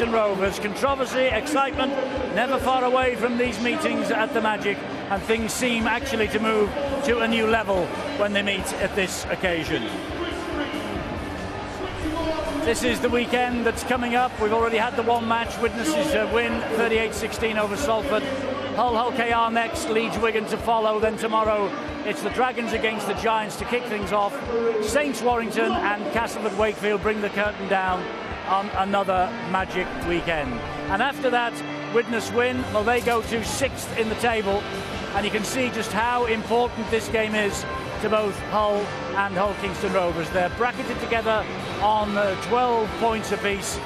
Kingston Rovers. Controversy, excitement, never far away from these meetings at the Magic, and things seem actually to move to a new level when they meet at this occasion. This is the weekend that's coming up. We've already had the one match. Witnesses a win 38-16 over Salford. Hull KR next, Leeds Wigan to follow. Then tomorrow it's the Dragons against the Giants to kick things off. Saints Warrington and Castleford Wakefield bring the curtain down on another Magic weekend. And after that Widnes win, well, they go to 6th in the table, and you can see just how important this game is to both Hull and Hull Kingston Rovers. They're bracketed together on 12 points apiece,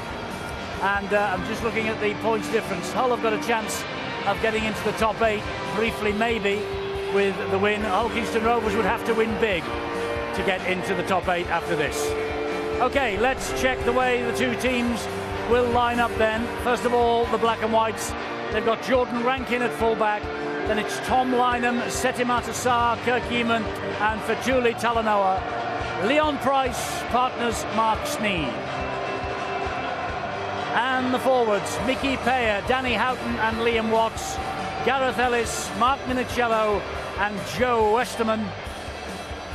and I'm just looking at the points difference. Hull have got a chance of getting into the top 8 briefly, maybe, with the win. Hull Kingston Rovers would have to win big to get into the top 8 after this. Okay, let's check the way the two teams will line up then. First of all, the Black and Whites. They've got Jordan Rankin at fullback. Then it's Tom Lynham, Setimata Sarr, Kirk Yeaman and Fetuli Talanoa. Leon Price partners Mark Sneed. And the forwards, Mickey Payer, Danny Houghton and Liam Watts, Gareth Ellis, Mark Minicello and Joe Westerman.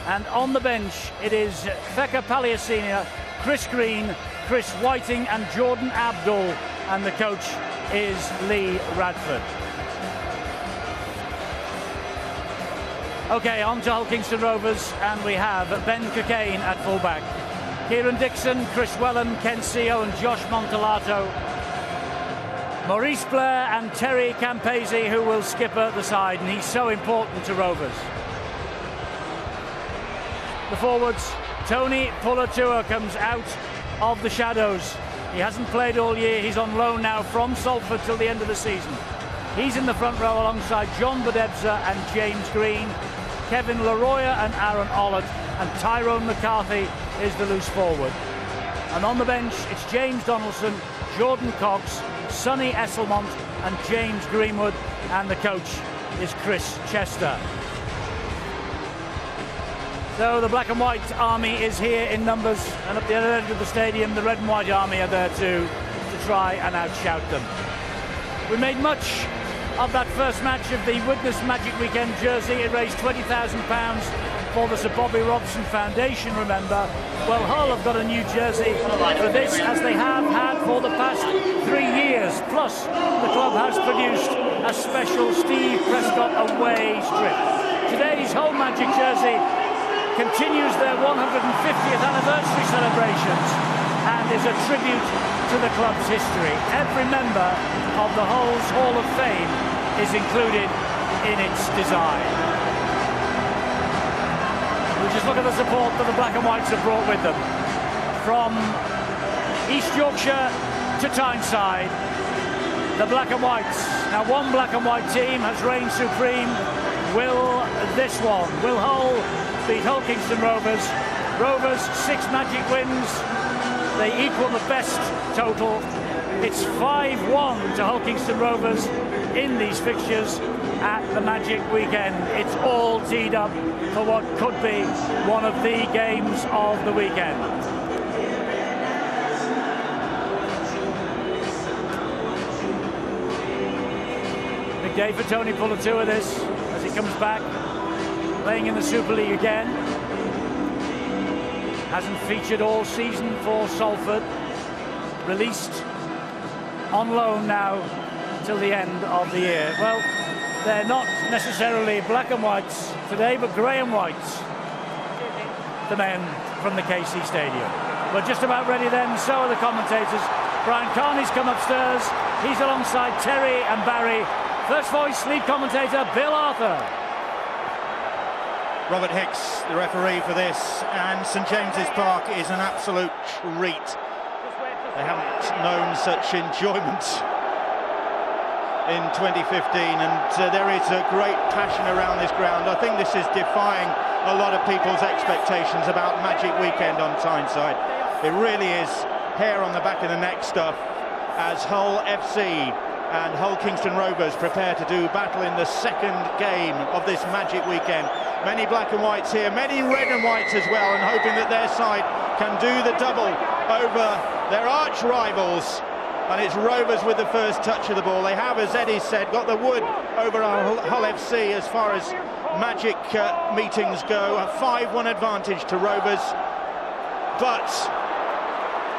And on the bench it is Theka Paliasina, Chris Green, Chris Whiting and Jordan Abdul, and the coach is Lee Radford. Okay, on to Hull Kingston Rovers, and we have Ben Cockayne at fullback. Kieran Dixon, Chris Wellen, Ken Seo and Josh Montelato. Maurice Blair and Terry Campese, who will skipper the side, and he's so important to Rovers. The forwards, Tony Pulatua comes out of the shadows. He hasn't played all year. He's on loan now from Salford till the end of the season. He's in the front row alongside John Bodebza and James Green, Kevin Laroya and Aaron Ollett, and Tyrone McCarthy is the loose forward. And on the bench, it's James Donaldson, Jordan Cox, Sonny Esselmont and James Greenwood, and the coach is Chris Chester. So the Black and White army is here in numbers, and at the other end of the stadium the Red and White army are there too, to try and outshout them. We made much of that first match of the Widnes Magic Weekend jersey. It raised £20,000 for the Sir Bobby Robson Foundation, remember. Well, Hull have got a new jersey for this, as they have had for the past 3 years. Plus, the club has produced a special Steve Prescott away strip. Today's Hull Magic jersey continues their 150th anniversary celebrations and is a tribute to the club's history. Every member of the Hull's Hall of Fame is included in its design. We'll just look at the support that the Black and Whites have brought with them. From East Yorkshire to Tyneside, the Black and Whites. Now, one Black and White team has reigned supreme. Will Hull beat Hull Kingston Rovers? Rovers 6 Magic wins. They equal the best total. It's 5-1 to Hull Kingston Rovers in these fixtures at the Magic Weekend. It's all teed up for what could be one of the games of the weekend. Big day for Tony Pulatua this, as he comes back, playing in the Super League again. Hasn't featured all season for Salford. Released on loan now till the end of the year. Well, they're not necessarily black and whites today, but grey and whites, the men from the KC Stadium. We're just about ready then, so are the commentators. Brian Carney's come upstairs. He's alongside Terry and Barry. First voice, lead commentator, Bill Arthur. Robert Hicks, the referee for this, and St James's Park is an absolute treat. They haven't known such enjoyment in 2015, and there is a great passion around this ground. I think this is defying a lot of people's expectations about Magic Weekend on Tyneside. It really is hair on the back of the neck stuff as Hull FC and Hull Kingston Rovers prepare to do battle in the second game of this Magic Weekend. Many black and whites here, many red and whites as well, and hoping that their side can do the double over their arch rivals And it's Rovers with the first touch of the ball. They have, as Eddie said, got the wood over Hull FC as far as magic meetings go. A 5-1 advantage to Rovers. But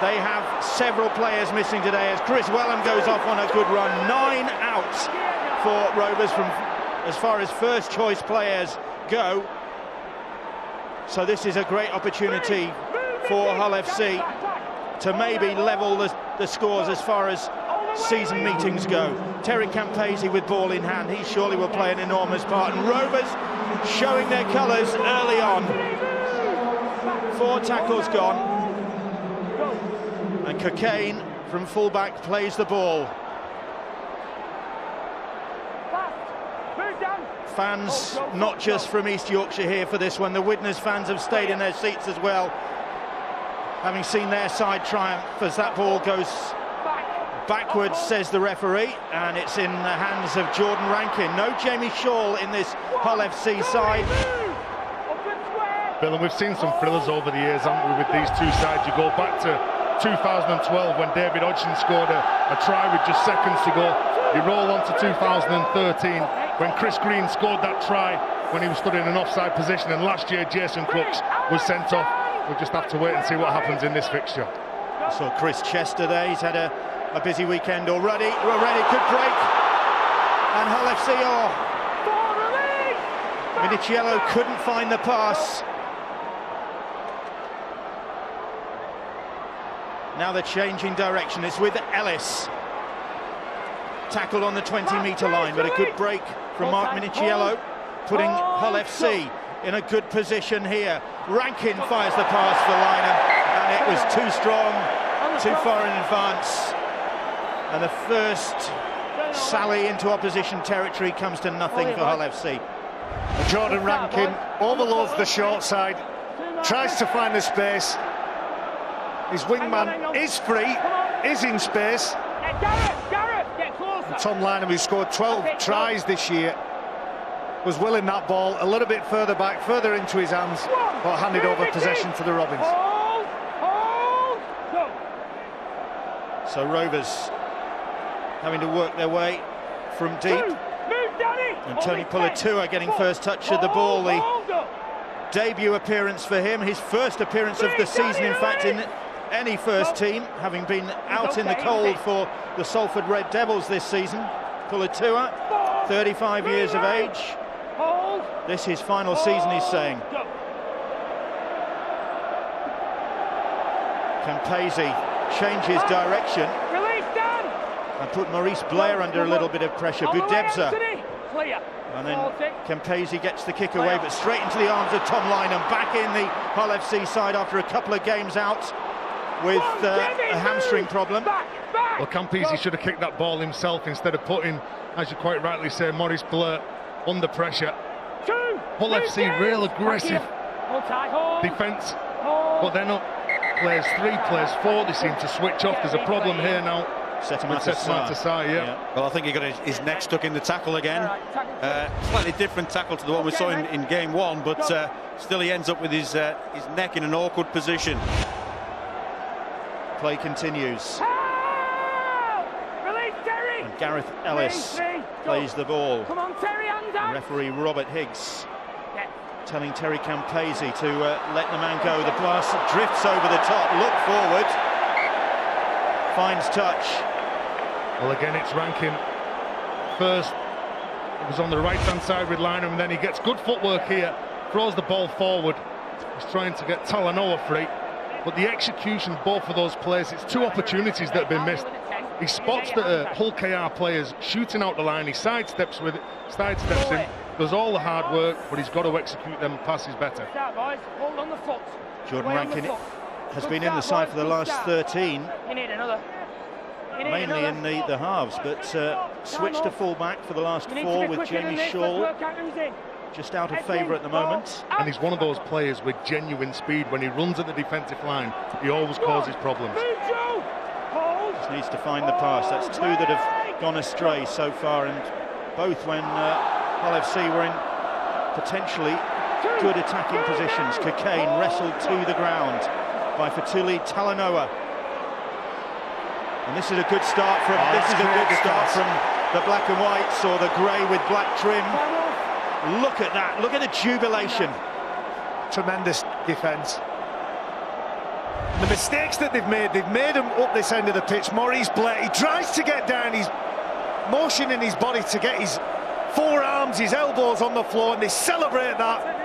they have several players missing today as Chris Wellham goes off on a good run. 9 outs for Rovers from as far as first choice players go. So this is a great opportunity for Hull FC to maybe level the scores as far as season meetings go. Terry Campese with ball in hand, he surely will play an enormous part. And Rovers showing their colours early on. 4 tackles gone. And Cockayne from fullback plays the ball. Fans, not just from East Yorkshire here for this one, the Widnes fans have stayed in their seats as well, having seen their side triumph as that ball goes backwards, says the referee, and it's in the hands of Jordan Rankin. No Jamie Shaw in this Hull FC side. Bill, and we've seen some thrillers over the years, haven't we, with these two sides. You go back to 2012 when David Hodgson scored a try with just seconds to go. You roll on to 2013 when Chris Green scored that try when he was stood in an offside position, and last year Jason Crooks was sent off. We'll just have to wait and see what happens in this fixture. So Chris Chester there, he's had a busy weekend already. Could break, and Hull FC, Minichiello couldn't find the pass. Now they're changing direction. It's with Ellis. Tackled on the 20-metre line, but a good break from Mark Minichiello, putting Hull FC in a good position here. Rankin fires the pass for Lynham, and it was too strong, too far in advance. And the first sally into opposition territory comes to nothing for Hull FC. Jordan Rankin overloads the short side, tries to find the space. His wingman is free, is in space. And Tom Lynham, who scored 12 tries this year, was willing that ball a little bit further back, further into his hands, but handed over possession to the Robins. So Rovers having to work their way from deep. And Tony Puletua getting first touch of the ball. The debut appearance for him, his first appearance of the season, in fact, in any first team, having been out in the cold for the Salford Red Devils this season. Puletua, 35 years of age. This is his final season, he's saying. Campese changes direction and put Maurice Blair under a little bit of pressure. Budebza. And then Campese gets the kick away, but straight into the arms of Tom Lynham. Back in the Hull FC side after a couple of games out with a hamstring problem. Well, Campese should have kicked that ball himself instead of putting, as you quite rightly say, Maurice Blair under pressure. Hull FC, real aggressive defence, but they're not. Players 3, players 4, they seem to switch off. There's a problem here now. Settematasai, yeah. Well, I think he got his neck stuck in the tackle again. Slightly different tackle to the one we saw in game 1, but still he ends up with his neck in an awkward position. Play continues. And Gareth Ellis plays the ball. And referee Robert Higgs telling Terry Campese to let the man go. The pass drifts over the top. Look forward. Finds touch. Well, again, it's Rankin. First, it was on the right-hand side with Lynham, and then he gets good footwork here, throws the ball forward. He's trying to get Talanoa free, but the execution, both of those plays, it's 2 opportunities that have been missed. He spots the Hull KR players shooting out the line, he sidesteps with it, sidesteps him, does all the hard work, but he's got to execute them passes better. Jordan Rankin has been in the side for the last 13. Mainly in the halves, but switched to full-back for the last 4 with Jamie Shaw just out of favour at the moment. And he's one of those players with genuine speed. When he runs at the defensive line, he always causes problems. Just needs to find the pass. That's 2 that have gone astray so far, and both when Hull FC were in potentially good attacking positions. Cockayne wrestled to the ground by Fetuli Talanoa. And this is a good start from the black and whites, or the grey with black trim. Look at that, look at the jubilation. Tremendous defence. The mistakes that they've made them up this end of the pitch. Maurice Blair, he tries to get down, he's motioning his body to get his forearms, his elbows on the floor, and they celebrate that.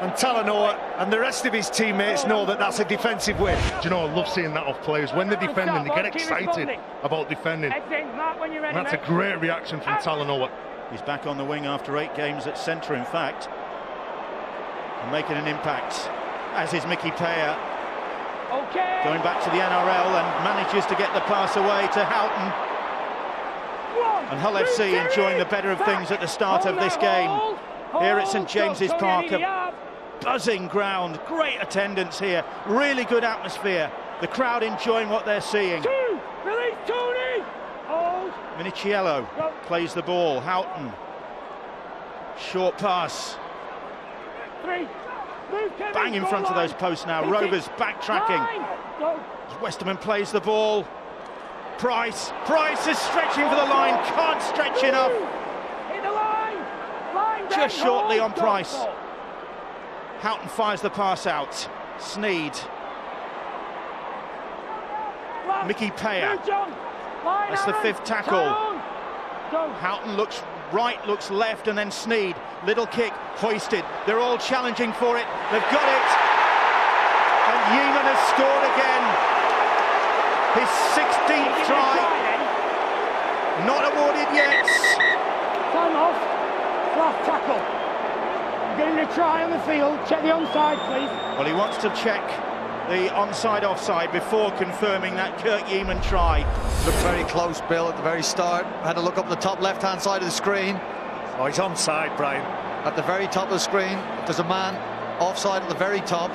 And Talanoa and the rest of his teammates know that that's a defensive win. Do you know, I love seeing that off players. When they're defending, they get excited about defending. And that's a great reaction from Talanoa. He's back on the wing after 8 games at centre, in fact. And making an impact, as is Mickey Paya. Going back to the NRL and manages to get the pass away to Houghton. And Hull FC enjoying the better of things at the start of this game. Here at St James's Park, a buzzing ground, great attendance here, really good atmosphere. The crowd enjoying what they're seeing. Minichiello plays the ball, Houghton. Short pass. Bang in front of those posts now, Rovers backtracking. Westerman plays the ball. Price is stretching for the line, can't stretch enough. Just shortly on Price. Houghton fires the pass out. Sneed. Mickey Paya. That's the 5th tackle. Houghton looks right, looks left, and then Sneed. Little kick, hoisted. They're all challenging for it. They've got it. And Yeaman has scored again. His 16th try. Not awarded yet. Time off. Last tackle. Getting a try on the field. Check the onside, please. Well, he wants to check the onside offside before confirming that Kurt Yeaman try. Looked very close, Bill, at the very start. Had to look up the top left-hand side of the screen. Oh, he's onside, Brian. At the very top of the screen, there's a man offside at the very top.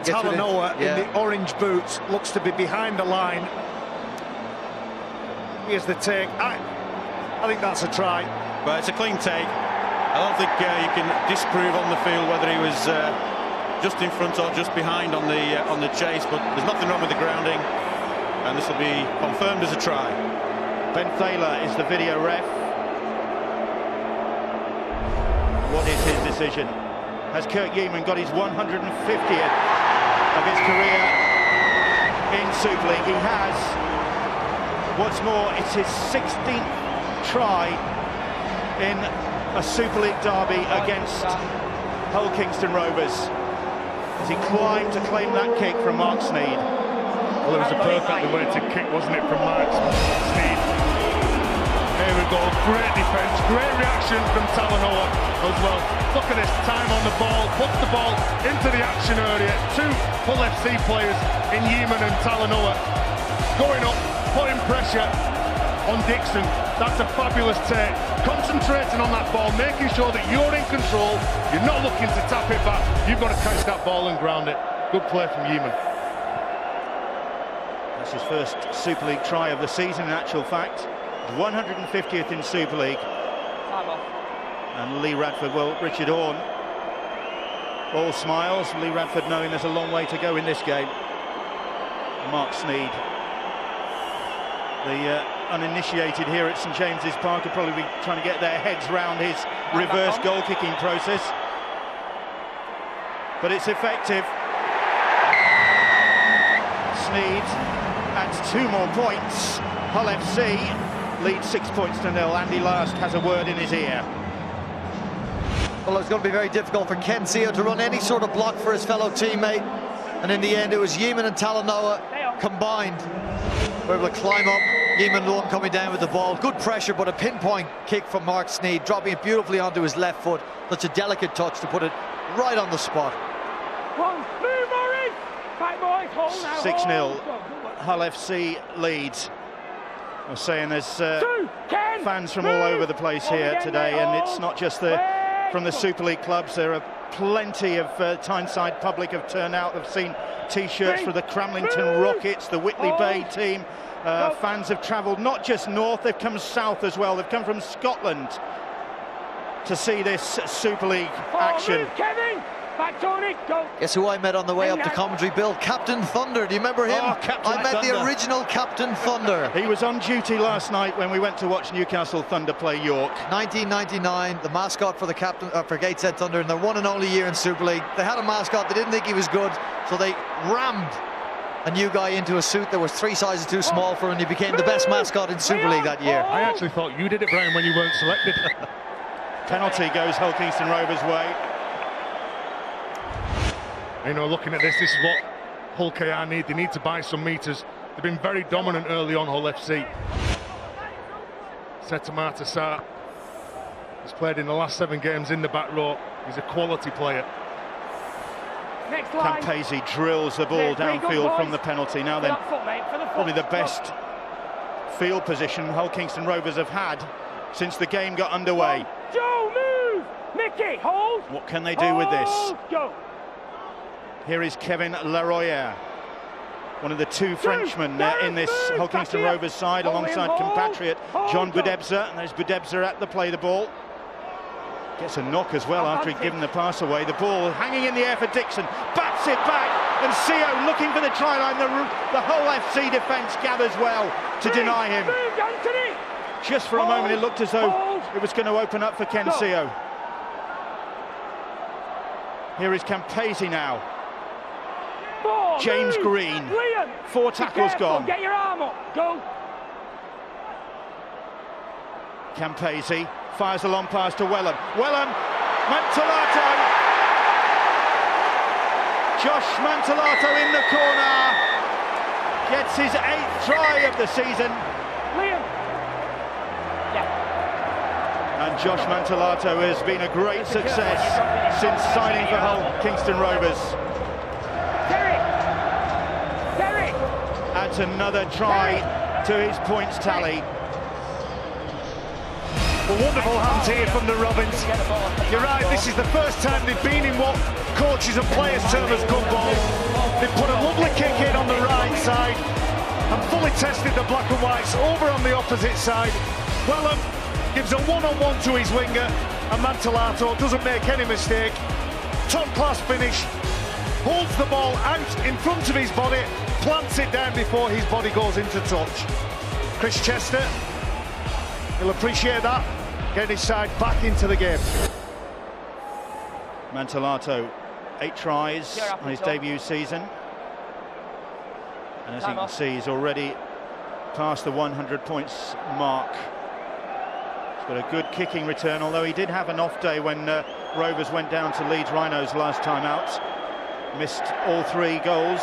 Talanoa in the orange boots looks to be behind the line. Here's the take. I think that's a try. But it's a clean take. I don't think you can disprove on the field whether he was just in front or just behind on the chase, but there's nothing wrong with the grounding, and this will be confirmed as a try. Ben Thaler is the video ref. What is his decision? Has Kurt Yeaman got his 150th of his career in Super League? He has. What's more, it's his 16th try in a Super League derby against Hull Kingston Rovers, as he climbed to claim that kick from Mark Sneed. Well, it was a perfectly weighted kick, wasn't it, from Mark Sneed? Here we go, great defence, great reaction from Talanoa as well. Look at this, time on the ball, puts the ball into the action area. 2 Hull FC players in Yeaman and Talanoa going up, putting pressure on Dixon. That's a fabulous take. Concentrating on that ball, making sure that you're in control. You're not looking to tap it back. You've got to catch that ball and ground it. Good play from Yeaman. That's his first Super League try of the season, in actual fact. 150th in Super League. And Lee Radford, well, Richard Orne, all smiles. Lee Radford knowing there's a long way to go in this game. Mark Sneed, the uninitiated here at St James's Park, will probably be trying to get their heads round his reverse goal-kicking process. But it's effective. Sneed adds 2 more points. Hull FC leads 6 points to 0. Andy Last has a word in his ear. Well, it's going to be very difficult for Ken Sio to run any sort of block for his fellow teammate. And in the end, it was Yeaman and Talanoa combined. Were able to climb up. Yeaman the one coming down with the ball. Good pressure, but a pinpoint kick from Mark Sneed, dropping it beautifully onto his left foot. Such a delicate touch to put it right on the spot. 6-0. Hull FC leads. I was saying there's fans from all over the place here today, and it's not just from the Super League clubs. There are plenty of Tyneside public have turned out. I've seen T-shirts for the Cramlington Rockets, the Whitley Bay team. Fans have travelled not just north, they've come south as well. They've come from Scotland to see this Super League action. Back, Tony, go. Guess who I met on the way up to commentary, Bill? Captain Thunder. Do you remember him? Oh, Captain I met Thunder. the original Captain Thunder. He was on duty last night when we went to watch Newcastle Thunder play York. 1999, the mascot for the for Gateshead Thunder in their one and only year in Super League. They had a mascot, they didn't think he was good, so they rammed a new guy into a suit that was 3 sizes too small for him, and he became the best mascot in Super League that year. I actually thought you did it, Brian, when you weren't selected. Penalty goes Hull Kingston Rovers' way. You know, looking at this is what Hull KR need. They need to buy some meters. They've been very dominant early on, Hull FC. Setamata Sarr has played in the last 7 games in the back row. He's a quality player. Next line. Campese drills the ball downfield from the penalty. Now then, probably the best field position Hull Kingston Rovers have had since the game got underway. Joe, move! Mickey, hold! What can they do with this? Go! Here is Kevin Laroyer, one of the 2 Frenchmen in this Hull Kingston Rovers side, alongside compatriot John Budebza. And there's Budebza at the play the ball. Gets a knock as well after he'd given the pass away. The ball hanging in the air for Dixon, bats it back, and Sio looking for the try line. The Hull FC defence gathers well to deny him. Just for a moment it looked as though it was going to open up for Ken Sio. Here is Campese now. James Green, 4 tackles gone. Get your arm up, go. Campese fires a long pass to Wellham. Wellham, Mantolato. Josh Mantolato in the corner. Gets his 8th try of the season. Liam. And Josh Mantolato has been a great success since signing for Hull Kingston Rovers. Adds another try to his points tally. A wonderful hands here from the Robins. You're right, this is the first time they've been in what coaches and players term as good ball. They've put a lovely kick in on the right side and fully tested the black and whites over on the opposite side. Wellham gives a one-on-one to his winger, and Mantolato doesn't make any mistake. Top-class finish, holds the ball out in front of his body, plants it down before his body goes into touch. Chris Chester, he'll appreciate that, getting his side back into the game. Mantolato, 8 tries on his debut season. And as you can see, he's already past the 100 points mark. He's got a good kicking return, although he did have an off day when Rovers went down to Leeds Rhinos last time out. Missed all 3 goals.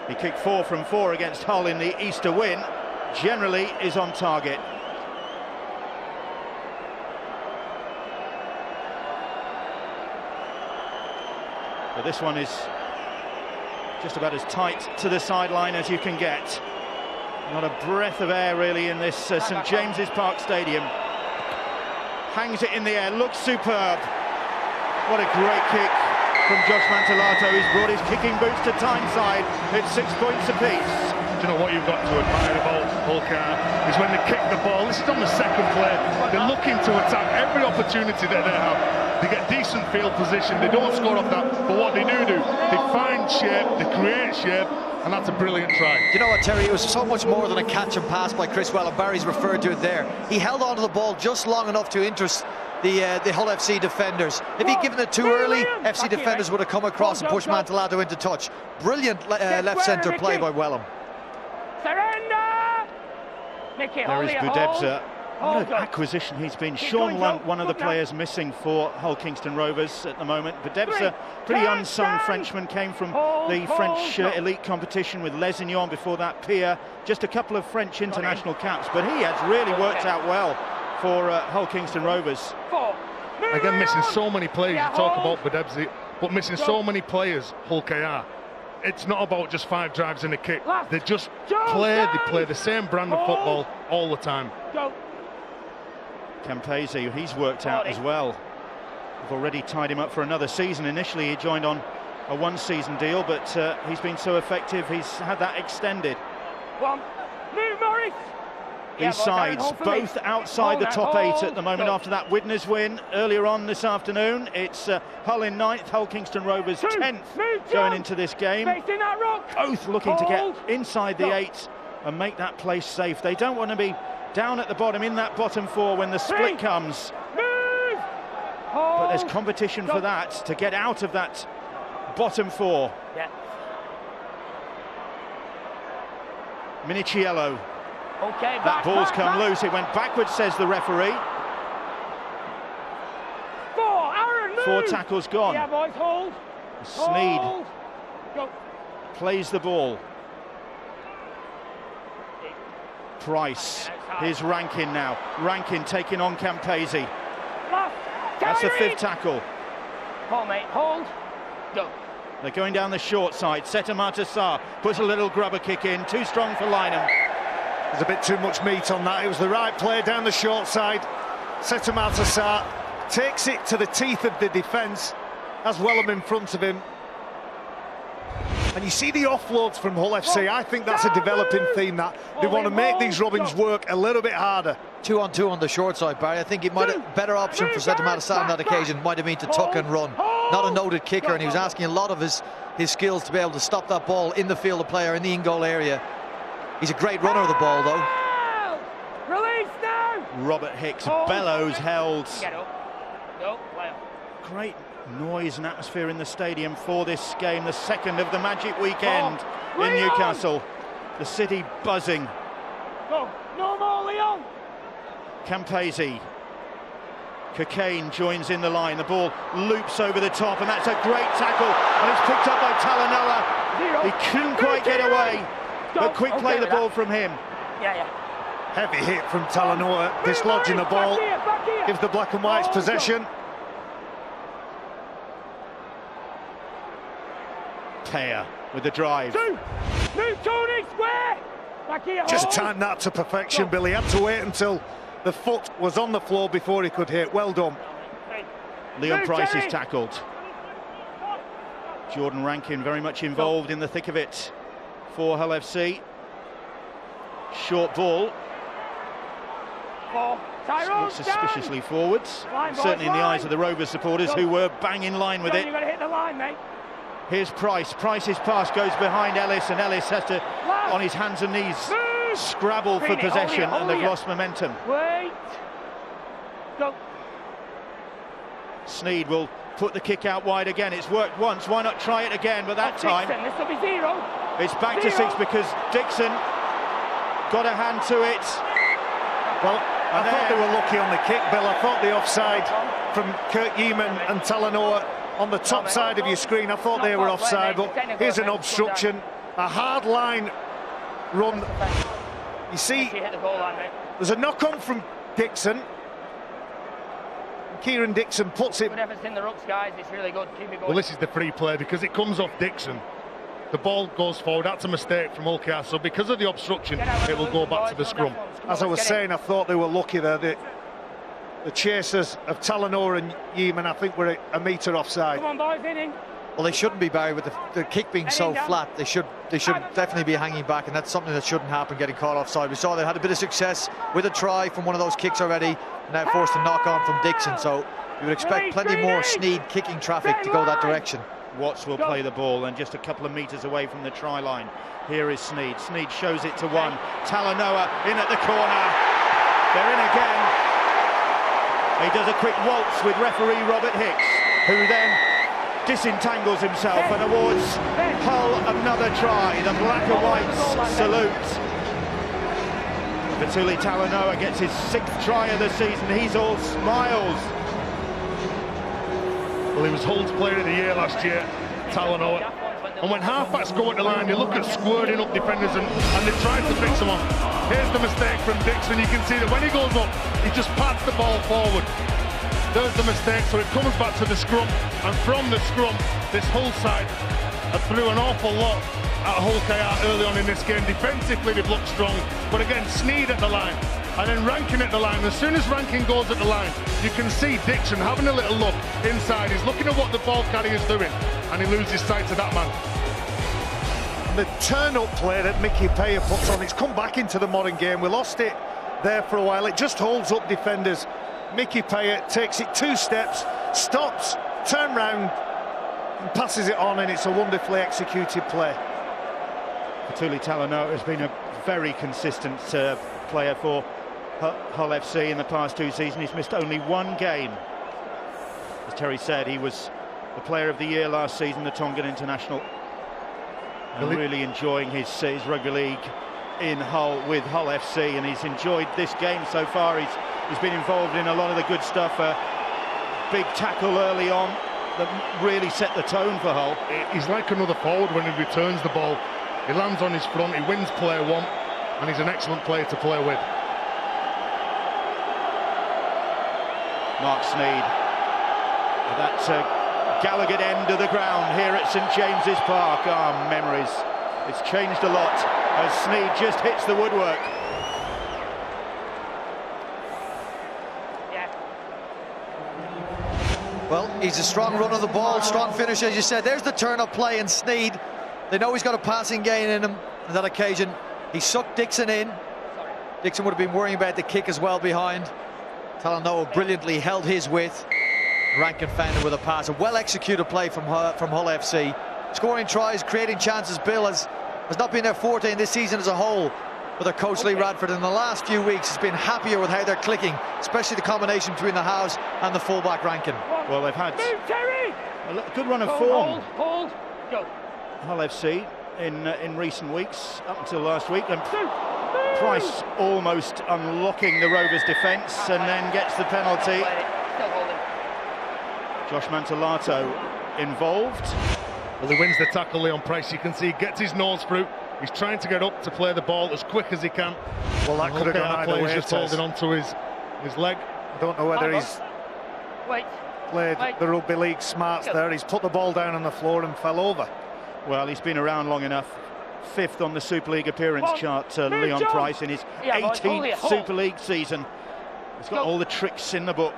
He kicked 4 from 4 against Hull in the Easter win. Generally is on target. But this one is just about as tight to the sideline as you can get. Not a breath of air really in this St James's Park Stadium. Hangs it in the air, looks superb. What a great kick from Josh Mantolato. He's brought his kicking boots to Tyneside. It's 6 points apiece. Do you know what you've got to admire about Hull KR is when they kick the ball. This is on the second play. They're looking to attack every opportunity that they have. They get decent field position. They don't score off that, but what they do, they find shape, they create shape, and that's a brilliant try. You know what, Terry? It was so much more than a catch and pass by Chris Wellham. Barry's referred to it there. He held onto the ball just long enough to interest the Hull FC defenders. If he'd given it too early, FC defenders would have come across and pushed Mantolato into touch. Brilliant left centre play by Wellham. Surrender! Mickey, there is Budebza. What an acquisition he's been. Sean Lunt, one of the players missing for Hull Kingston Rovers at the moment. Budebza, pretty unsung Frenchman, came from the French elite competition with Lesignan, before that Pierre. Just a couple of French international caps, but he has really worked out well for Hull Kingston Rovers. Again, missing so many players. You talk about Budebza, but missing so many players, Hull KR. It's not about just 5 drives and a kick. They just play the same brand of football all the time. Campese, he's worked out as well. We've already tied him up for another season. Initially he joined on a 1-season deal, but he's been so effective, he's had that extended. Move, Morris! These sides both outside the top 8 at the moment after that Widnes win earlier on this afternoon. It's Hull in 9th, Hull Kingston Rovers 10th going into this game. Both looking to get inside the 8 and make that place safe. They don't want to be down at the bottom in that bottom 4 when the split comes. But there's competition for that to get out of that bottom 4. Minichiello. Okay, that ball's come loose. It went backwards, says the referee. 4 tackles gone. Yeah, boys, hold. Sneed Go. plays the ball. Price. Here's Rankin now. Rankin taking on Campese. That's the 5th tackle. Hold, mate. Hold. Go. They're going down the short side. Setamata Sarr puts a little grubber kick in. Too strong for Lynham. There's a bit too much meat on that. It was the right play down the short side. Setamata Sarr takes it to the teeth of the defence, has Wellham in front of him. And you see the offloads from Hull FC. I think that's a developing theme, that they want to make these Robins work a little bit harder. 2-on-2 on the short side, Barry. I think it might have better option for Setamata Sarr on that occasion might have been to tuck and run. Not a noted kicker, and he was asking a lot of his skills to be able to stop that ball in the field of player in the in-goal area. He's a great runner of the ball, though. Release now. Robert Hicks bellows held. Get up. Go. Well. Great noise and atmosphere in the stadium for this game, the second of the Magic weekend in Newcastle. The city buzzing. Go. No more, Leon. Campese. Cockayne joins in the line. The ball loops over the top, and that's a great tackle. And it's picked up by Talanoa. He couldn't quite get away, but quick play the ball from him. Heavy hit from Talanoa, dislodging the ball. Gives the Black and Whites possession. Pear with the drive. Move, Tony, square. Back here. Just timed that to perfection, Billy. Had to wait until the foot was on the floor before he could hit. Well done. Leon Price is tackled. Jordan Rankin very much involved in the thick of it for Hull FC. Short ball. Looks suspiciously forwards. Certainly in the eyes of the Rovers supporters who were bang in line with it. You've got to hit the line, mate. Here's Price. Price's pass goes behind Ellis, and Ellis has to, on his hands and knees, scrabble for possession, and they've lost momentum. Wait. Go. Sneed will put the kick out wide again. It's worked once. Why not try it again? But that time, Dixon, this will be 0. It's back to 6 because Dixon got a hand to it. Well, I thought they were lucky on the kick, Bill. I thought the offside from Kurt Yeaman and Talanoa on the top side of your screen, I thought they were offside, but here's an obstruction, a hard line run. You see, there's a knock-on from Dixon. Kieran Dixon puts it. Good efforts in the rucks, guys. It's really good. Keep it going. Well, this is the free play because it comes off Dixon. The ball goes forward. That's a mistake from Hull KR. So because of the obstruction, it will go back to the scrum. As I was saying, I thought they were lucky there. The chasers of Talanoa and Yeaman, I think, were a metre offside. Come on, boys, inning. Well, they shouldn't be, Barry, with the kick being so flat. They should definitely be hanging back, and that's something that shouldn't happen, getting caught offside. We saw they had a bit of success with a try from one of those kicks already, now forced a knock-on from Dixon, so you would expect plenty more Sneed kicking traffic to go that direction. Watts will play the ball, and just a couple of metres away from the try line. Here is Sneed. Sneed shows it to one. Talanoa in at the corner. They're in again. He does a quick waltz with referee Robert Hicks, who then disentangles himself and awards Hull another try. The Black and Whites salute. Vatuli Talanoa gets his 6th try of the season. He's all smiles. Well, he was Hull's player of the year last year, Talanoa. And when half-backs go at the line, you look at squirting up defenders and they try to fix them off. Here's the mistake from Dixon. You can see that when he goes up, he just pats the ball forward. There's the mistake, so it comes back to the scrum. And from the scrum, this Hull side have threw an awful lot at Hull KR early on in this game. Defensively, they've looked strong. But again, Sneed at the line. And then Rankin at the line. As soon as Rankin goes at the line, you can see Dixon having a little look inside. He's looking at what the ball carrier's doing, and he loses sight of that man. The turn-up play that Mickey Payer puts on, it's come back into the modern game. We lost it there for a while. It just holds up defenders. Mickey Payet takes it 2 steps, stops, turns round and passes it on, and it's a wonderfully executed play. Tuli Talanoa has been a very consistent player for Hull FC in the past 2 seasons. He's missed only 1 game. As Terry said, he was the player of the year last season, the Tongan international. And really enjoying his rugby league in Hull with Hull FC, and he's enjoyed this game so far. He's been involved in a lot of the good stuff. Big tackle early on that really set the tone for Hull. He's like another forward when he returns the ball. He lands on his front, he wins player 1, and he's an excellent player to play with. Mark Sneyd at that Gallagher end of the ground here at St James's Park. Memories. It's changed a lot as Sneyd just hits the woodwork. Well, he's a strong run of the ball, strong finish, as you said. There's the turn-up play, and Sneyd, they know he's got a passing gain in him. On that occasion, he sucked Dixon in. Dixon would have been worrying about the kick as well behind. Talanoa brilliantly held his width. Rankin found it with a pass. A well-executed play from Hull FC. Scoring tries, creating chances. Bill has not been their forte in this season as a whole. But their coach Lee Radford in the last few weeks has been happier with how they're clicking, especially the combination between the halves and the fullback Rankin. Well, they've had a good run of form. Hull FC in recent weeks, up until last week. And Price almost unlocking the Rovers' defence, and then gets the penalty. Josh Mantolato involved. Well, he wins the tackle, Leon Price. You can see he gets his nose through. He's trying to get up to play the ball as quick as he can. Well, that could have gone either way. He's just holding onto his leg. I don't know whether he's played the rugby league smarts there. He's put the ball down on the floor and fell over. Well, he's been around long enough. 5th on the Super League appearance chart, Leon Price, in his 18th Super League season. He's got all the tricks in the book.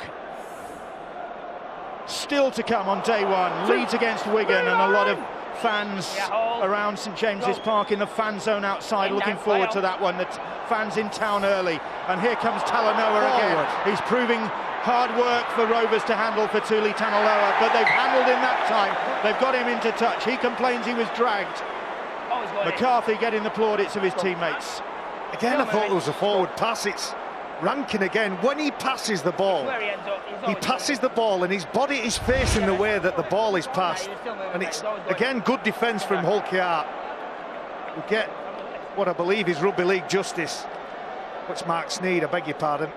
Still to come on day 1, Leeds against Wigan, and a lot of fans around St James's Park in the fan zone outside, looking forward to that one. The fans in town early, and here comes Talanoa again. He's proving hard work for Rovers to handle for Tuli Talanoa, but they've handled him that time. They've got him into touch. He complains he was dragged. McCarthy getting the plaudits of his teammates. Again, I thought it was a forward pass. It's Rankin again. When he passes the ball, he passes the ball and his body is facing the way that the ball is passed. And it's, again, good defence from Hull KR. We get what I believe is rugby league justice. What's Mark Sneyd, I beg your pardon.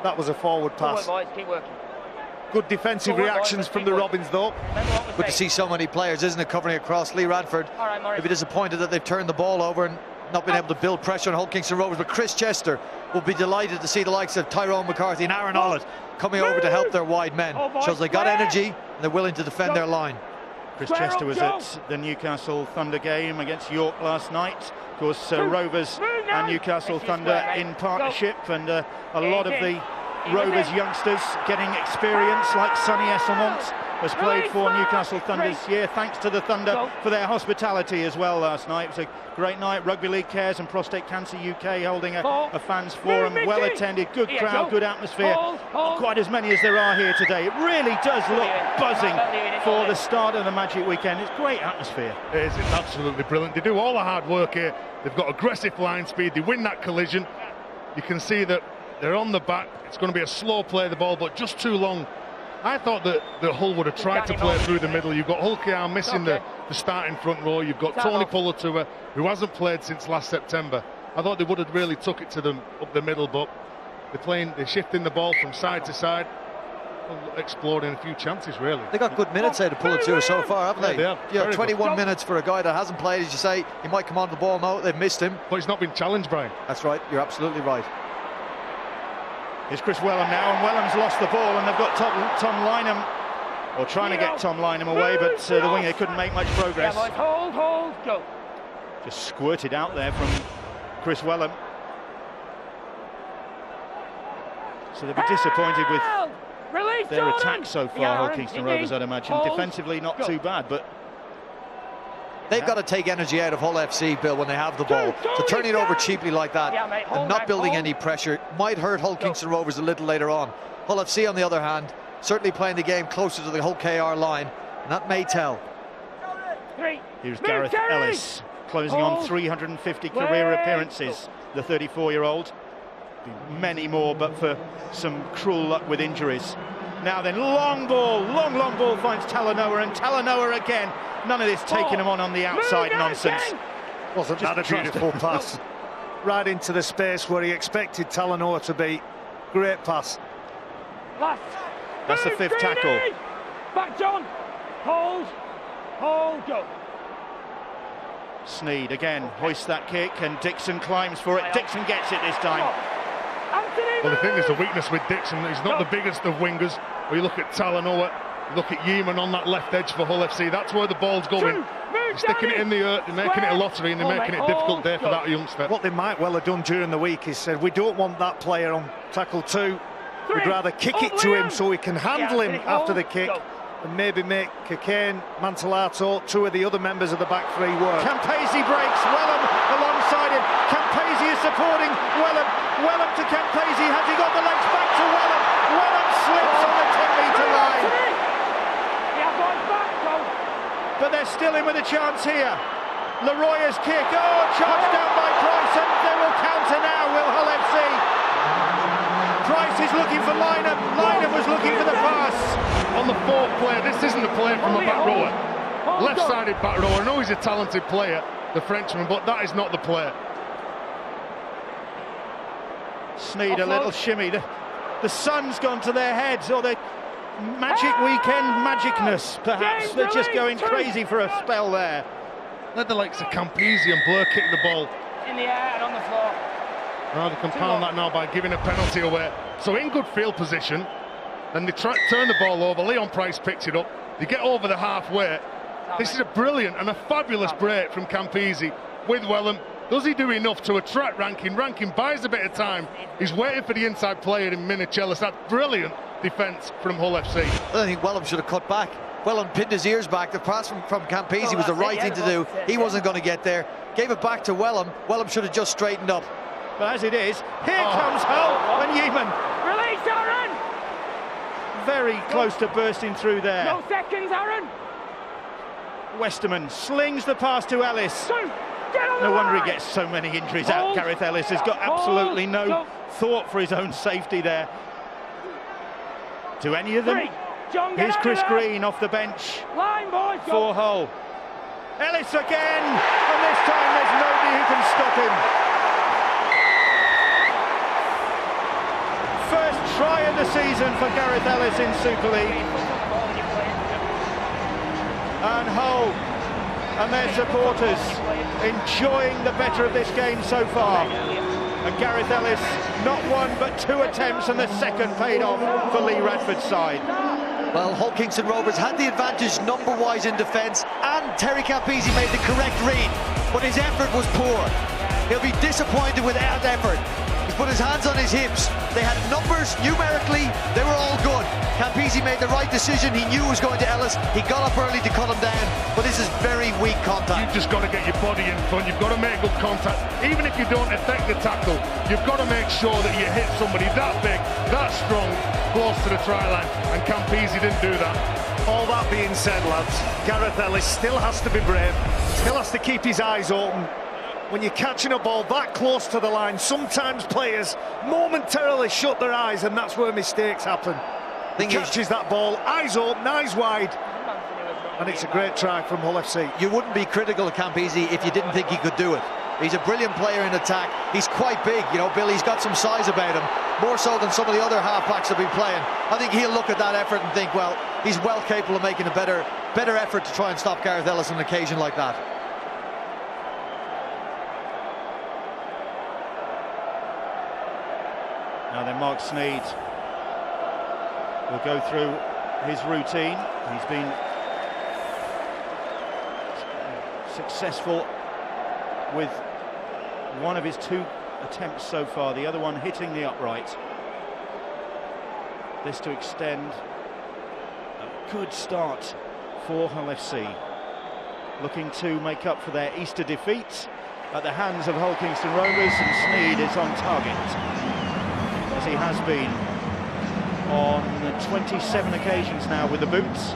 That was a forward pass. Good defensive reactions from the Robins, though. Good to see so many players, isn't it, covering across. Lee Radford will be disappointed that they've turned the ball over and not been able to build pressure on Hull Kingston Rovers, but Chris Chester will be delighted to see the likes of Tyrone McCarthy and Aaron Ollett coming over to help their wide men. Shows they got energy and they're willing to defend their line. Chris Chester was at the Newcastle Thunder game against York last night. Of course, Rovers and Newcastle Thunder in partnership, and a lot of the Rovers youngsters getting experience, like Sonny Esselmont has played for Newcastle Thunder this year. Thanks to the Thunder for their hospitality as well last night. It was a great night. Rugby League Cares and Prostate Cancer UK holding a fans forum, well attended, good crowd, good atmosphere. Not quite as many as there are here today. It really does look buzzing for the start of the Magic Weekend. It's great atmosphere. It is. It's absolutely brilliant. They do all the hard work here. They've got aggressive line speed. They win that collision. You can see that they're on the back. It's going to be a slow play the ball, but just too long. I thought that Hull would have tried to play through the middle. You've got Hull KR missing the starting front row. You've got Tony Pulatua, who hasn't played since last September. I thought they would have really took it to them up the middle, but they're shifting the ball from side to side, exploring a few chances, really. They got good minutes out of Pulatua so far, haven't they? Yeah, they have. 21 minutes for a guy that hasn't played, as you say. He might come onto the ball now. They've missed him. But he's not been challenged, Brian. That's right. You're absolutely right. Here's Chris Wellham now, and Wellham's lost the ball, and they've got Tom Lynham, or trying to get Tom Lynham away, but the winger couldn't make much progress. Hold, go. Just squirted out there from Chris Wellham. So they'll be disappointed with their attack so far, Hull Kingston Rovers, I'd imagine. Defensively, not too bad, but They've got to take energy out of Hull FC, Bill, when they have the ball. So turning it over cheaply like that and not building any pressure might hurt Hull Kingston Rovers a little later on. Hull FC, on the other hand, certainly playing the game closer to the Hull KR line, and that may tell. Here's Gareth Ellis, closing on 350 career appearances, the 34-year-old. Many more, but for some cruel luck with injuries. Now then, long ball finds Talanoa, and Talanoa again. None of this taking him on the outside nonsense. Wasn't that a beautiful pass? Right into the space where he expected Talanoa to be. Great pass. That's the 5th tackle. Back, John. Hold, go. Sneed again hoists that kick, and Dixon climbs for it. Dixon gets it this time. Well, I think there's a weakness with Dixon. He's not the biggest of wingers. When you look at Talanoa, you look at Yeeman on that left edge for Hull FC. That's where the ball's going. They're sticking it in the earth, they're making it a lottery, and they're making it a difficult day for that youngster. What they might well have done during the week is said, we don't want that player on tackle 2. We'd rather kick it to him so we can handle him after the kick, and maybe make Cockayne, Mantellato, 2 of the other members of the back 3 work. Campese breaks, Wellham alongside him. Campese is supporting Wellham. Wellham to Campese. Has he got the legs back to Wellham? Wellham slips on the 10-metre line. But they're still in with a chance here. Leroya's kick. Oh, charged down by Price, and they will counter now, will Hull FC. Price is looking for Lynham. Lynham was looking for the pass. On the 4th player, this isn't a player from a back rower. Left-sided back rower. I know he's a talented player, the Frenchman, but that is not the player. Sneed, a little shimmy. The sun's gone to their heads, or the magic weekend magicness, perhaps. They're just going crazy for a spell there. Let the likes of Campese and Blur kick the ball. In the air and on the floor. Now they compound that now by giving a penalty away. So in good field position, then they turn the ball over. Leon Price picks it up. They get over the halfway. This is a brilliant and a fabulous break from Campese with Wellham. Does he do enough to attract Rankin? Rankin buys a bit of time. He's waiting for the inside player in Minichelis. That's brilliant defence from Hull FC. I think Wellham should have cut back. Wellham pinned his ears back. The pass from Campese was the right thing to do. He wasn't going to get there. Gave it back to Wellham. Wellham should have just straightened up. But as it is, here comes Hull and Yeeman. Release, Aaron! Very close to bursting through there. No seconds, Aaron! Westerman slings the pass to Ellis. No wonder he gets so many injuries out. Gareth Ellis has got absolutely no thought for his own safety there. To any of them? Here's Chris Green off the bench for Hull. Ellis again, and this time there's nobody who can stop him. First try of the season for Gareth Ellis in Super League. And Hull and their supporters enjoying the better of this game so far. And Gareth Ellis, not 1 but 2 attempts, and the second paid off for Lee Radford's side. Well, Hull Kingston Rovers had the advantage number-wise in defence, and Terry Campese made the correct read, but his effort was poor. He'll be disappointed without effort. He put his hands on his hips. They had numbers, numerically, they were all good. Campese made the right decision. He knew he was going to Ellis. He got up early to cut him down, but this is very weak contact. You've just got to get your body in front. You've got to make good contact. Even if you don't effect the tackle, you've got to make sure that you hit somebody that big, that strong, close to the try line, and Campese didn't do that. All that being said, lads, Gareth Ellis still has to be brave, still has to keep his eyes open. When you're catching a ball that close to the line, sometimes players momentarily shut their eyes, and that's where mistakes happen. He catches that ball, eyes open, eyes wide, and it's a great try from Hull FC. You wouldn't be critical of Campese if you didn't think he could do it. He's a brilliant player in attack. He's quite big, you know, Bill. He's got some size about him, more so than some of the other halfbacks have been playing. I think he'll look at that effort and think, well, he's well capable of making a better effort to try and stop Gareth Ellis on an occasion like that. Now then, Mark Sneed will go through his routine. He's been successful with one of his 2 attempts so far, the other one hitting the upright. This to extend a good start for Hull FC. looking to make up for their Easter defeat at the hands of Hull Kingston Rovers, and Sneyd is on target, as he has been on 27 occasions now with the boots.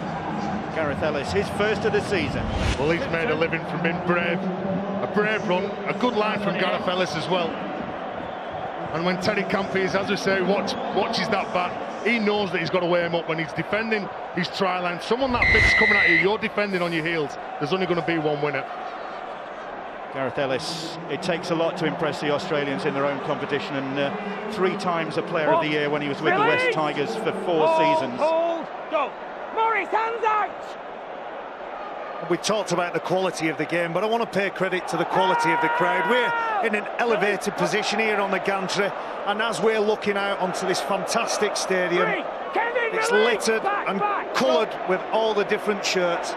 Gareth Ellis, his first of the season. Well, he's made a living from being brave. A brave run, a good line from Gareth Ellis as well. And when Terry Campese, as we say, watches that back, he knows that he's got to weigh him up when he's defending his try line. Someone that big's coming at you, you're defending on your heels. There's only going to be one winner. Gareth Ellis, it takes a lot to impress the Australians in their own competition, and 3 times a Player of the Year when he was with the West Tigers for 4 seasons. Hold, go. Morris, hands out! We talked about the quality of the game, but I want to pay credit to the quality of the crowd. We're in an elevated position here on the gantry, and as we're looking out onto this fantastic stadium, it's littered and coloured with all the different shirts.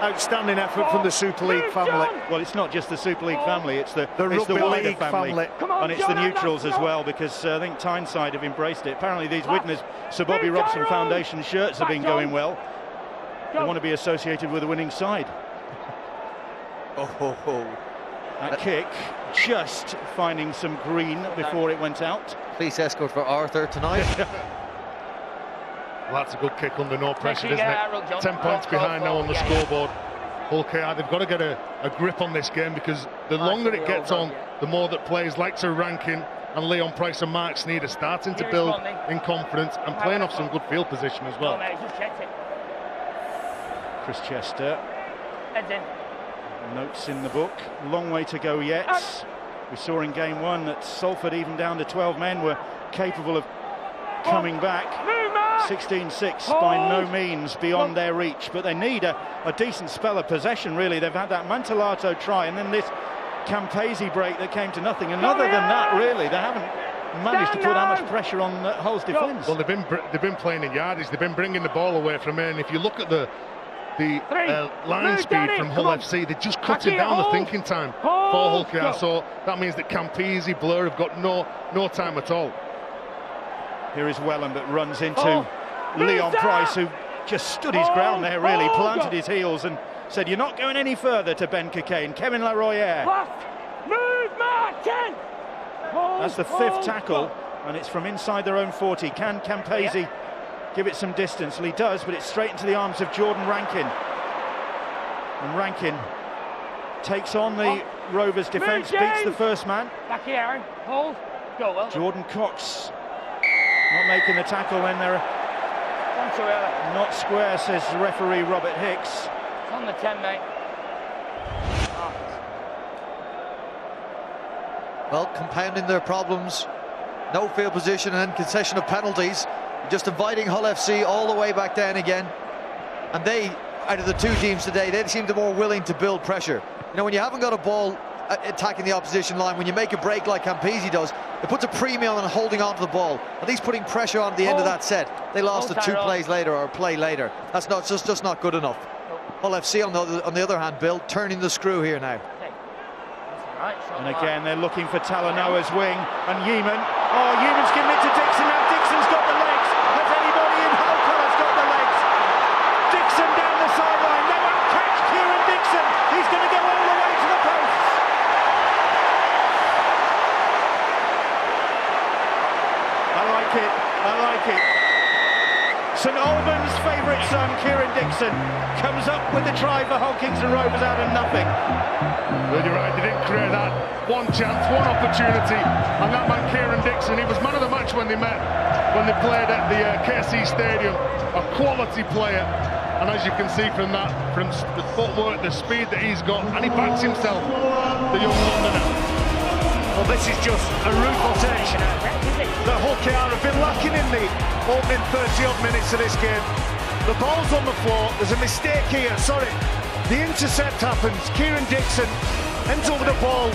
Outstanding effort from the Super League family. Well, it's not just the Super League family, it's the Rugby wider League family. And it's the neutrals as well, because I think Tyneside have embraced it. Apparently these Widnes Sir Bobby Robson Foundation shirts have been going well. They want to be associated with a winning side. That kick just finding some green before it went out. Police escort for Arthur tonight. Well, that's a good kick under no pressure, isn't it? 10 points behind now on the scoreboard. Hull KR, they've got to get a grip on this game, because the longer it gets on, the more that players like Sir Rankin and Leon Price and Mark Sneyd are starting to build in confidence and playing off some good field position as well. Chris Chester. Notes in the book. Long way to go yet. We saw in game 1 that Salford, even down to 12 men, were capable of coming back. 16-6 by no means beyond their reach, but they need a decent spell of possession, really. They've had that Mantellato try and then this Campese break that came to nothing, and other than that, really, they haven't managed to put that much pressure on Hull's defence. Well, they've been playing in yardage, they've been bringing the ball away from here, and if you look at the line speed from Hull FC, they're just cutting down the thinking time for Hull KR, so that means that Campese, Blur have got no time at all. Here is Welland that runs into Leon Price, who just stood his ground there, really, planted his heels and said, "You're not going any further," to Ben Cockayne. Kevin Laroyer. Move, Martin! That's the 5th tackle, and it's from inside their own 40. Can Campese give it some distance? Well, he does, but it's straight into the arms of Jordan Rankin. And Rankin takes on the Rovers defence, beats the first man. Back here, Aaron. Hold. Go, well. Jordan Cox not making the tackle when they're not square, says referee Robert Hicks. It's on the 10, mate. Well, compounding their problems, no field position and concession of penalties, just inviting Hull FC all the way back down again. And they, out of the 2 teams today, they seem to be more willing to build pressure. You know, when you haven't got a ball attacking the opposition line, when you make a break like Campese does, it puts a premium on holding on to the ball, at least putting pressure on the end of that set. They lost it 2 plays later, or a play later. That's not just not good enough. Hull FC on the other hand, Bill, turning the screw here now. And again they're looking for Talanoa's wing, and Yeaman. Oh, Yeaman's giving it to Dixon. Now Dixon's got the legs. Has anybody in Hull colours got the legs? Dixon down the sideline. They won't catch Kieran Dixon. He's going to go all the way to the posts. I like it. I like it. St Albans' favourite son, Kieran Dixon, comes up with the try for Hull Kingston Rovers out of nothing. Well, you're right, they didn't create that. One chance, one opportunity, and that man Kieran Dixon, he was man of the match when they met, when they played at the KC Stadium. A quality player, and as you can see from that, from the footwork, the speed that he's got, and he backs himself, the young Londoner. Well, this is just a rude rotation that Hull KR have been lacking in the opening 30-odd minutes of this game. The ball's on the floor, there's a mistake here, sorry. The intercept happens, Kieran Dixon ends over the ball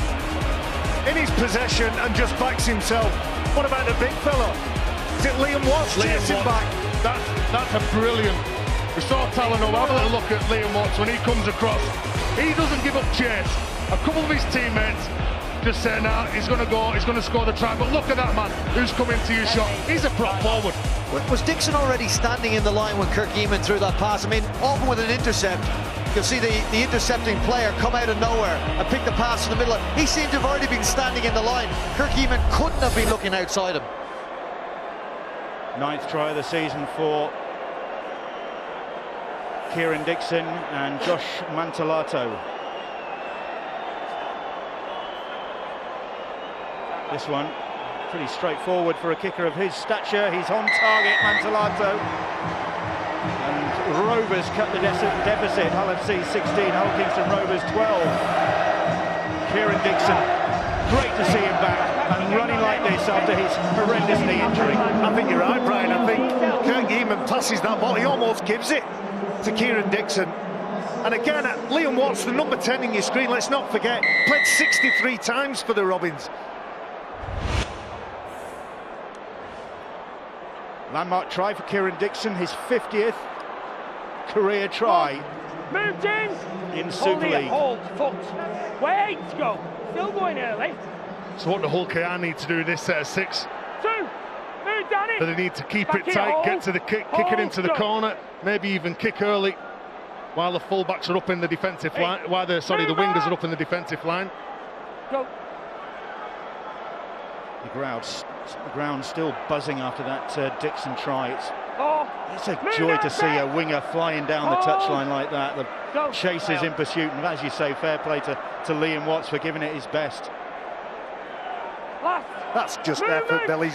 in his possession and just backs himself. What about the big fella? Is it Liam Watts chasing back? That's a brilliant. We saw Talanoa, have a little look at Liam Watts when he comes across. He doesn't give up chase. A couple of his teammates just saying, now he's going to go, he's going to score the try, but look at that man who's coming to your shot. He's a prop forward. Was Dixon already standing in the line when Kirk Yeaman threw that pass? I mean, often with an intercept, you'll see the intercepting player come out of nowhere and pick the pass in the middle. He seemed to have already been standing in the line. Kirk Eamon couldn't have been looking outside him. 9th try of the season for Kieran Dixon and Josh Mantolato. This one pretty straightforward for a kicker of his stature. He's on target, Mantolato. And Rovers cut the deficit. Hull FC 16, Hull Kingston Rovers 12. Kieran Dixon, great to see him back and running like this after his horrendous knee injury. I think you're right, Brian. I think Kirk Eamon passes that ball. He almost gives it to Kieran Dixon. And again, Liam Watts, the number 10 in your screen, let's not forget, played 63 times for the Robins. Landmark try for Kieran Dixon, his 50th career try. Move, James. In Super League. Hold, foot. Wait, go. Still going early. So what the Hull KR need to do this set of 6? 2. Move, Danny. But they need to keep Back it tight, hold. get to the kick it into the corner, maybe even kick early while the fullbacks are up in the defensive line, while the wingers are up in the defensive line. Go. The ground still buzzing after that Dixon try. It's a Move joy out to see back. a winger flying down the touchline like that. The Go. chase is in pursuit, and as you say, fair play to Liam Watts for giving it his best. Last. That's just Movement. effort, Bill. He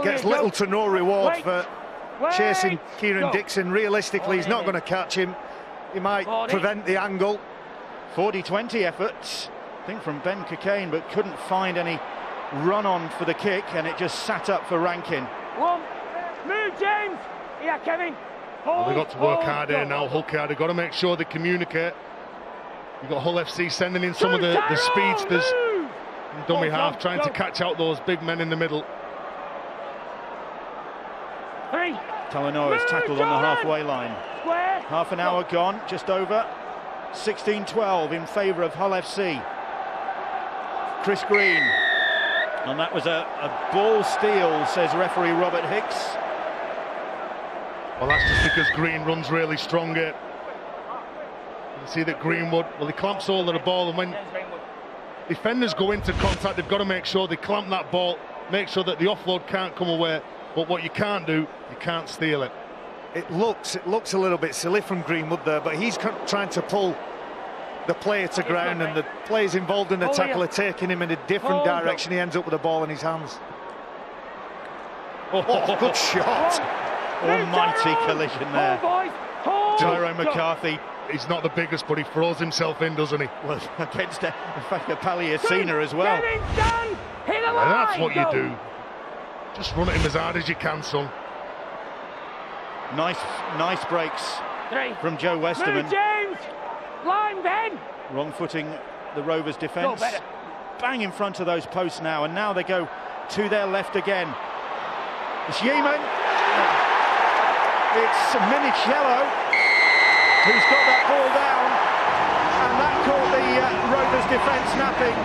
gets Go. little to no reward Wait. for Wait. chasing Kieran Go. Dixon. Realistically, he's not going to catch him. He might 40. prevent the angle. 40-20 effort, I think, from Ben Cockayne, but couldn't find any run on for the kick, and it just sat up for Rankin. 1. Move, James. Yeah, Kevin. Well, they've got to work Hold, hard here go. now. Hull KR, they've got to make sure they communicate. You've got Hull FC sending in some of the speedsters and dummy half, trying to catch out those big men in the middle. 3. Talanoa's tackled on the halfway line. Square. Half an hour gone, just over. 16-12 in favour of Hull FC. Chris Green. And that was a ball steal, says referee Robert Hicks. Well, that's just because Green runs really strong here. You see that Greenwood, well, he clamps hold of the ball, and when defenders go into contact, they've got to make sure they clamp that ball, make sure that the offload can't come away. But what you can't do, you can't steal it. It looks a little bit silly from Greenwood there, but he's trying to pull the player to ground, and the players involved in the tackle are taking him in a different direction. He ends up with the ball in his hands. Oh, good shot. Almighty collision there. Tyrone McCarthy. He's not the biggest, but he throws himself in, doesn't he? Well, against Palliasina as well. Hit the line. And that's what you do. Just run at him as hard as you can, son. Nice breaks 3. from Joe Westerman. Move, James. Line, Ben. Wrong footing the Rovers defence. Bang in front of those posts now, and now they go to their left again. It's Yeaman. It's Minichiello who's got that ball down, and that caught the Rovers defence napping.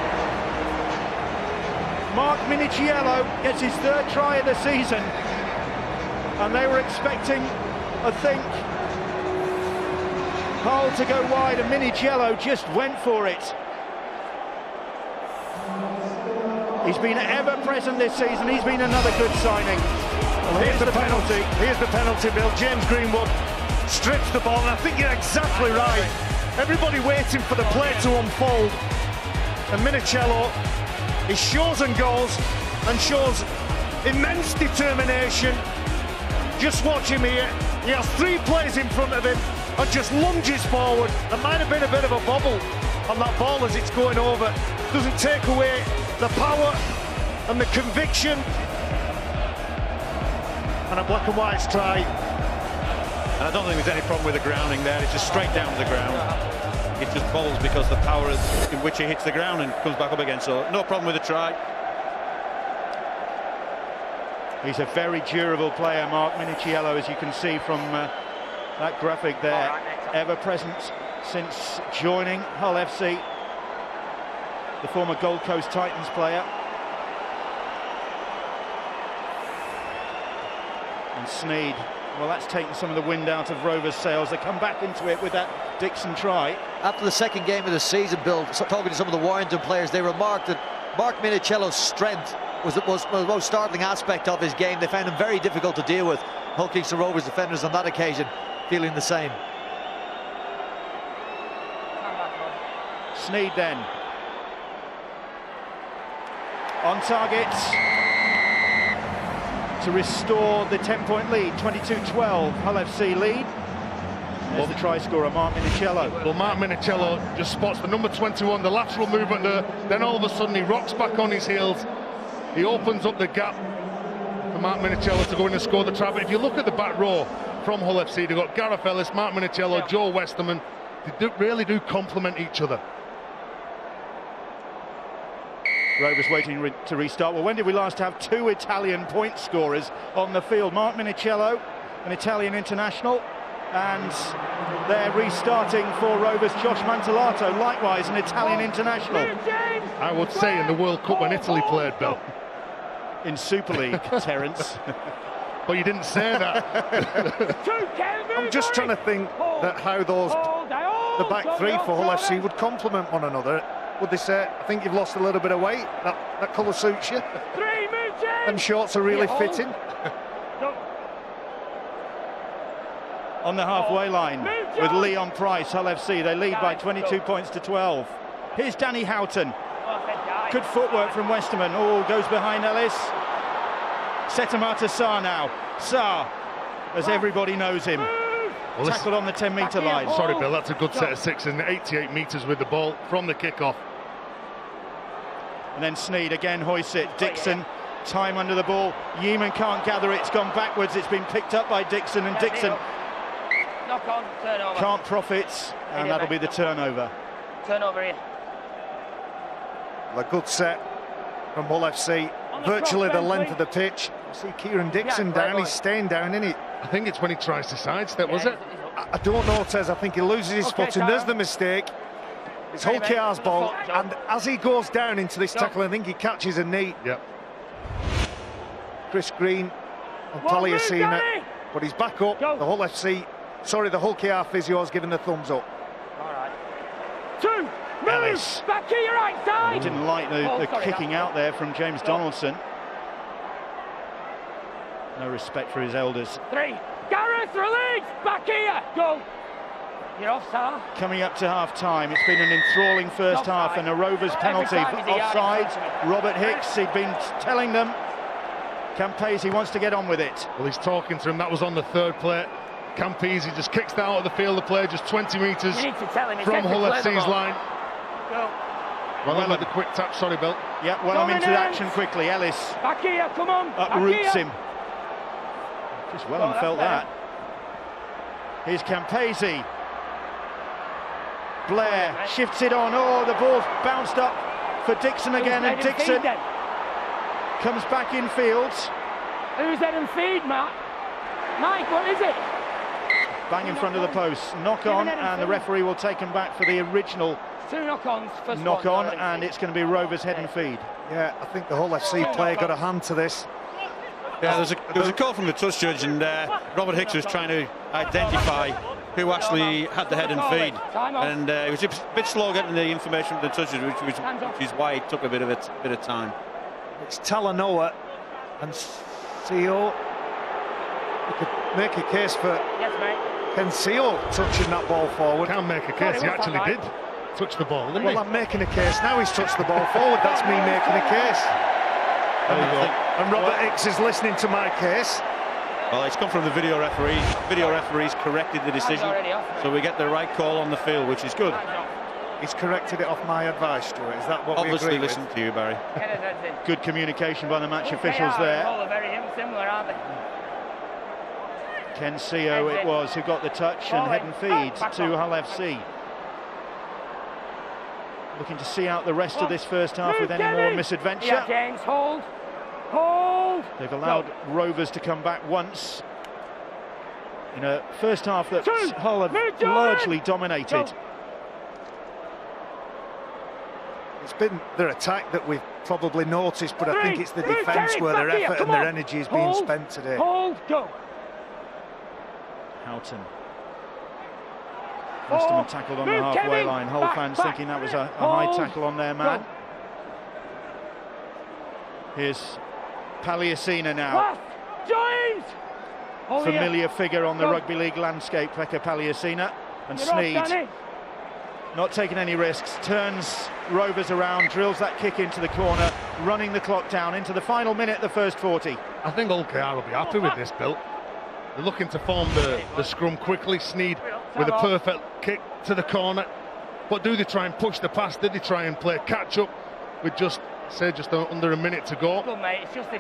Mark Minichiello gets his 3rd try of the season, and they were expecting, I think, Hull to go wide, and Minichiello just went for it. He's been ever present this season. He's been another good signing. Well, Here's the penalty. Here's the penalty, Bill. James Greenwood strips the ball, and I think you're exactly right. Everybody waiting for the play to unfold, and Minichiello, he shows and goes, and shows immense determination. Just watch him here. He has 3 players in front of him and just lunges forward. There might have been a bit of a bobble on that ball as it's going over. Doesn't take away the power and the conviction. And a black and white strike. And I don't think there's any problem with the grounding there. It's just straight down to the ground. It just falls because the power in which he hits the ground and comes back up again. So no problem with the try. He's a very durable player, Mark Minichiello, as you can see from that graphic there. Ever present since joining Hull FC. The former Gold Coast Titans player. And Sneed Well, that's taken some of the wind out of Rovers' sails. They come back into it with that Dixon try. After the second game of the season, Bill, talking to some of the Warrington players, they remarked that Mark Minichiello's strength was the most startling aspect of his game. They found him very difficult to deal with. Hull Kingston Rovers defenders on that occasion feeling the same. Sneed then. On target to restore the 10-point lead. 22-12, Hull FC lead. There's the try scorer, Mark Minichiello. Well, Mark Minichiello just spots the number 21, the lateral movement there. Then all of a sudden he rocks back on his heels. He opens up the gap for Mark Minichiello to go in and score the try. But if you look at the back row from Hull FC, they've got Gareth Ellis, Mark Minichiello, Joe Westerman. They really do complement each other. Rovers waiting to restart. Well, when did we last have two Italian point scorers on the field? Mark Minichiello, an Italian international, and they're restarting for Rovers. Josh Mantellato, likewise an Italian international. I would say in the World Cup when Italy played, Bill. In Super League, Terence. But you didn't say that. I'm just trying to think that how the back three for Hull FC would complement one another. Would they say, I think you've lost a little bit of weight, that colour suits you? Them shorts are really fitting. On the halfway line with Leon Price, Hull FC. They lead by 22 points to 12. Here's Danny Houghton. Good footwork from Westerman. Oh, goes behind Ellis. Setamata Sarr now. Sarr, as everybody knows him. Well, tackled on the 10-metre line. Sorry, Bill, that's a good set of six and 88 metres with the ball from the kick-off. And then Sneed again hoists it. Dixon, time under the ball. Yeaman can't gather it. It's gone backwards. It's been picked up by Dixon, and Dixon knock on, turnover. Can't profit, and that'll be the turnover. Turnover here. A good set from Hull FC. Virtually the length of the pitch. You see Kieran Dixon down. He's staying down, isn't he? I think it's when he tries to sidestep, was it? I don't know, Tez. I think he loses his footing. There's the mistake. It's Hull KR's ball, and as he goes down into this tackle, I think he catches a knee. Yep. Chris Green on Taliesin, but he's back up. The Hull FC, sorry, the Hull KR physio has given the thumbs up. All right. Two, move, back to your right side. He didn't like the kicking out there from James Donaldson. No respect for his elders. Three, Gareth, release, back here, go. You're offside. Coming up to half-time, it's been an enthralling first half and a Rovers penalty for offside. Robert Hicks, he'd been telling them. Campese wants to get on with it. Well, he's talking to him. That was on the third play. Campese just kicks out of the field of play, just 20 metres from Hull FC's line. Well, with the quick tap, sorry, Bill. Yeah, well, I'm into action quickly. Ellis back here, come on. Uproots him. Just well felt that. Here's Campese. Blair shifts it on. Oh, the ball's bounced up for Dixon again, and Dixon comes back in fields. Who's head and feed, Matt? Mike, what is it? Bang in front of the post. Knock on, and the referee will take him back for the original two knock-ons. Knock on, and it's going to be Rovers head and feed. Yeah, I think the Hull FC player got a hand to this. Yeah, there was a call from the touch judge, and Robert Hicks was trying to identify who actually had the head and feed, and he was a bit slow getting the information from the touch judge, which is why it took a bit of time. It's Talanoa and CEO. You could make a case for Kensio touching that ball forward. Can make a case. He actually did touch the ball, didn't he? Well, I'm making a case now. He's touched the ball forward. That's me making a case. There you go. And Robert Hicks is listening to my case. Well, it's come from the video referee. Video referee's corrected the decision, so we get the right call on the field, which is good. He's corrected it off my advice, Stuart. Is that what Obviously, we agree listen to you, Barry. Good communication by the match officials there. All are very similar, aren't they? Kensio it was who got the touch and head and feed to Hull FC. Looking to see out the rest of this first half with any more misadventure. Yeah, James, hold. Hold. They've allowed Rovers to come back once in a first half that Hull have largely dominated. It's been their attack that we've probably noticed, but I think it's the defence where their effort and their energy is being spent today. Hold, go. Houghton. Westerman tackled on the halfway line. Hull fans thinking that was a high tackle on their man. Here's Palliasina now. Familiar figure on the rugby league landscape, Pekka Palliasina. And Sneed, not taking any risks, turns Rovers around, drills that kick into the corner, running the clock down into the final minute of the first 40. I think Hull KR will be happy with this, Bill. They're looking to form the scrum quickly. Sneed with a perfect kick to the corner. But do they try and push the pass? Did they try and play catch-up with just under a minute to go?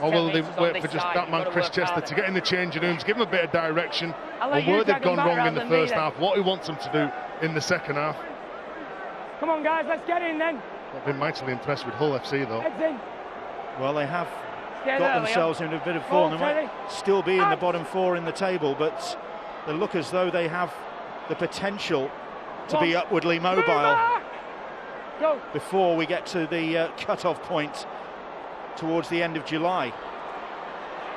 Or will they wait for just that man, Chris Chester, to get in the changing rooms, give him a bit of direction on where they've gone wrong in the first half, what he wants them to do in the second half? Come on, guys, let's get in then. I've been mightily impressed with Hull FC, though. Well, they have got themselves in a bit of form. They might still be in the bottom four in the table, but they look as though they have the potential to be upwardly mobile before we get to the cut-off point towards the end of July.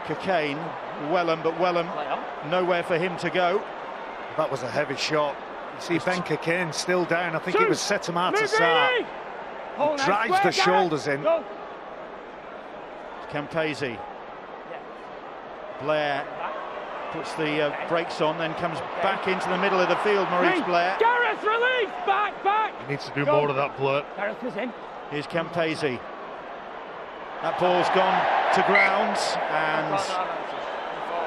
Cockayne, Wellham, but Wellham nowhere for him to go. That was a heavy shot. You see Ben Cockayne still down. I think it was Setamata Sarr. Drives the shoulders in. Campese. Blair puts the brakes on, then comes back into the middle of the field. Maurice Blair. Gareth, release! Back! He needs to do more of that, Blair. Gareth was in. Here's Campese. That ball's gone to ground, and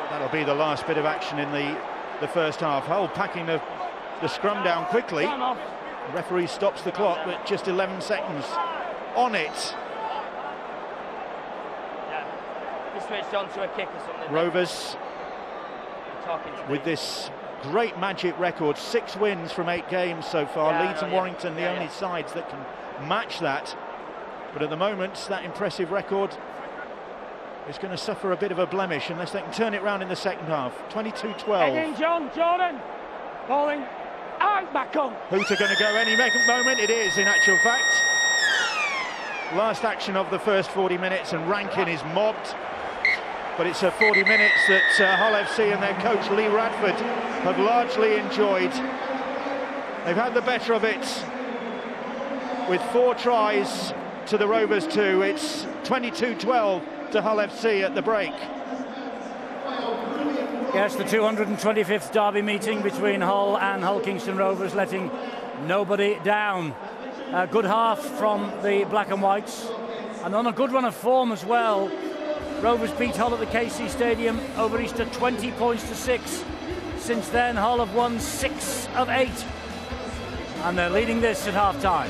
that'll be the last bit of action in the first half. Hull packing the scrum down quickly. The referee stops the clock with just 11 seconds on it. Switched on to a kick or something. Rovers with this great magic record, 6 wins from 8 games so far. Leeds and Warrington the only sides that can match that, but at the moment that impressive record is going to suffer a bit of a blemish unless they can turn it round in the second half. 22-12. Head in, Jordan bowling out, back on. Hooter going to go any moment? It is, in actual fact. Last action of the first 40 minutes and Rankin is mobbed. But it's 40 minutes that Hull FC and their coach Lee Radford have largely enjoyed. They've had the better of it with 4 tries to the Rovers 2. It's 22-12 to Hull FC at the break. Yes, the 225th derby meeting between Hull and Hull Kingston Rovers, letting nobody down. A good half from the Black and Whites, and on a good run of form as well. Rovers beat Hull at the KC Stadium over Easter 20 points to 6. Since then, Hull have won 6 of 8, and they're leading this at half-time.